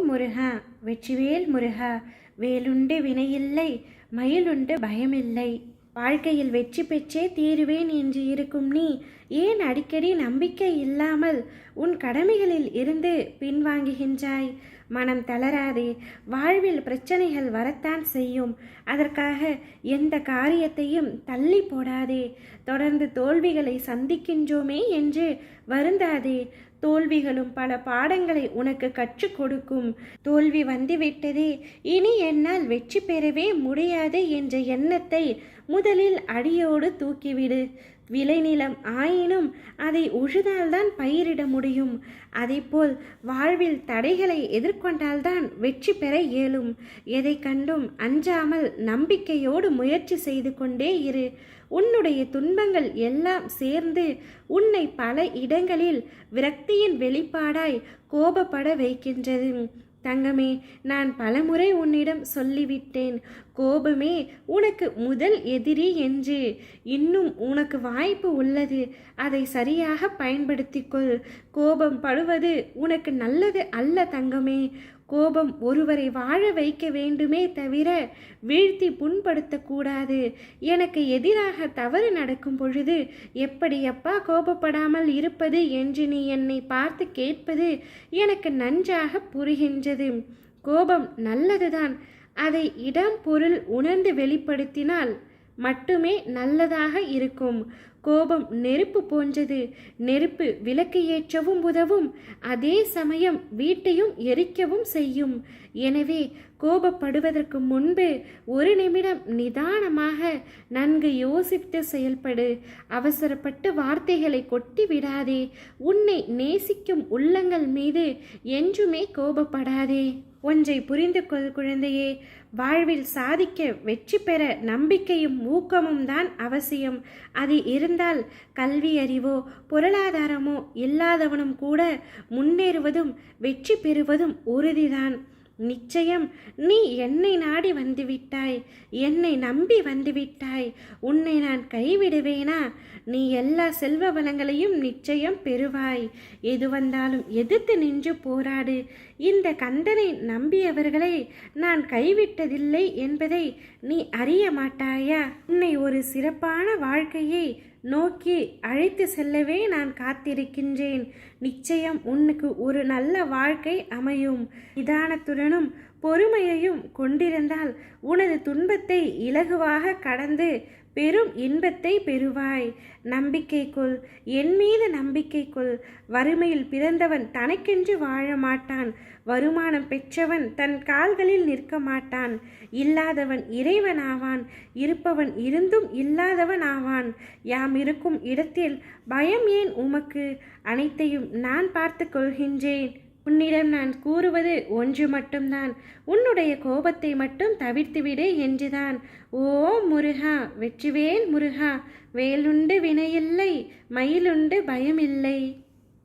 முருகா வெற்றிவேல் முருகா, வேலுண்டு வினையில்லை, மயிலுண்டு பயமில்லை. வாழ்க்கையில் வெற்றி பெற்றே தீருவேன் என்று இருக்கும் நீ ஏன் அடிக்கடி நம்பிக்கை இல்லாமல் உன் கடமைகளில் இருந்து பின்வாங்குகின்றாய்? மனம் தளராதே. வாழ்வில் பிரச்சனைகள் வரத்தான் செய்யும். அதற்காக எந்த காரியத்தையும் தள்ளி போடாதே. தொடர்ந்து தோல்விகளை சந்திக்கின்றோமே என்று வருந்தாதே. தோல்விகளும் பல பாடங்களை உனக்கு கற்றுக் கொடுக்கும். தோல்வி வந்துவிட்டதே, இனி என்னால் வெற்றி பெறவே முடியாது என்ற எண்ணத்தை முதலில் அடியோடு தூக்கிவிடு. விளைநிலம் ஆயினும் அதை உழுதால்தான் பயிரிட முடியும். அதேபோல் வாழ்வில் தடைகளை எதிர்கொண்டால்தான் வெற்றி பெற இயலும். எதை கண்டும் அஞ்சாமல் நம்பிக்கையோடு முயற்சி செய்து கொண்டே இரு. உன்னுடைய துன்பங்கள் எல்லாம் சேர்ந்து உன்னை பல இடங்களில் விரக்தியின் வெளிப்பாடாய் கோபப்பட வைக்கின்றது. தங்கமே, நான் பலமுறை உன்னிடம் சொல்லிவிட்டேன், கோபமே உனக்கு முதல் எதிரி என்று. இன்னும் உனக்கு வாய்ப்பு உள்ளது. அதை சரியாக பயன்படுத்திக்கொள். கோபம் படுவது உனக்கு நல்லது அல்ல தங்கமே. கோபம் ஒருவரை வாழ வைக்க வேண்டுமே தவிர வீழ்த்தி புண்படுத்தக்கூடாது. எனக்கு எதிராக தவறு நடக்கும் பொழுது எப்படி அப்பா கோபப்படாமல் இருப்பது என்று நீ என்னை பார்த்து கேட்பது எனக்கு நன்றாக புரிகின்றது. கோபம் நல்லதுதான். அதை இடம் பொருள் உணர்ந்து வெளிப்படுத்தினால் மட்டுமே நல்லதாக இருக்கும். கோபம் நெருப்பு போன்றது. நெருப்பு விளக்கு ஏற்றவும் உதவும், அதே சமயம் வீட்டையும் எரிக்கவும் செய்யும். எனவே கோபப்படுவதற்கு முன்பு ஒரு நிமிடம் நிதானமாக நன்கு யோசித்து செயல்படு. அவசரப்பட்டு வார்த்தைகளை கொட்டி விடாதே. உன்னை நேசிக்கும் உள்ளங்கள் மீது என்றுமே கோபப்படாதே. ஒன்றை புரிந்து கொள் குழந்தையே, வாழ்வில் சாதிக்க வெற்றி பெற நம்பிக்கையும் ஊக்கமும் தான் அவசியம். அது இருந்தால் கல்வி அறிவோ பொருளாதாரமோ இல்லாதவனும் கூட முன்னேறுவதும் வெற்றி பெறுவதும் உறுதிதான். நிச்சயம் நீ என்னை நாடி வந்துவிட்டாய், என்னை நம்பி வந்துவிட்டாய். உன்னை நான் கைவிடுவேனா? நீ எல்லா செல்வ வளங்களையும் நிச்சயம் பெறுவாய். எது வந்தாலும் எதிர்த்து நின்று போராடு. இந்த கந்தனை நம்பியவர்களை நான் கைவிட்டதில்லை என்பதை நீ அறிய மாட்டாயா? உன்னை ஒரு சிறப்பான வாழ்க்கையை நோக்கி அழைத்து செல்லவே நான் காத்திருக்கின்றேன். நிச்சயம் உனக்கு ஒரு நல்ல வாழ்க்கை அமையும். நிதானத்துடனும் பொறுமையையும் கொண்டிருந்தால் உனது துன்பத்தை இலகுவாக கடந்து பெரும் இன்பத்தை பெறுவாய். நம்பிக்கை கொள், என் மீது நம்பிக்கை கொள். வறுமையில் பிறந்தவன் தனக்கென்று வாழ மாட்டான். வருமானம் பெற்றவன் தன் கால்களில் நிற்க மாட்டான். இல்லாதவன் இறைவன் ஆவான். இருப்பவன் இருந்தும் இல்லாதவன் ஆவான். யாம் இருக்கும் இடத்தில் பயம் ஏன் உமக்கு? அனைத்தையும் நான் பார்த்து கொள்கின்றேன். உன்னிடம் நான் கூறுவது ஒன்று மட்டும்தான், உன்னுடைய கோபத்தை மட்டும் தவிர்த்துவிடு என்றுதான். ஓ முருகா வெற்றிவேல் முருகா, வேலுண்டு வினையில்லை, மயிலுண்டு பயமில்லை.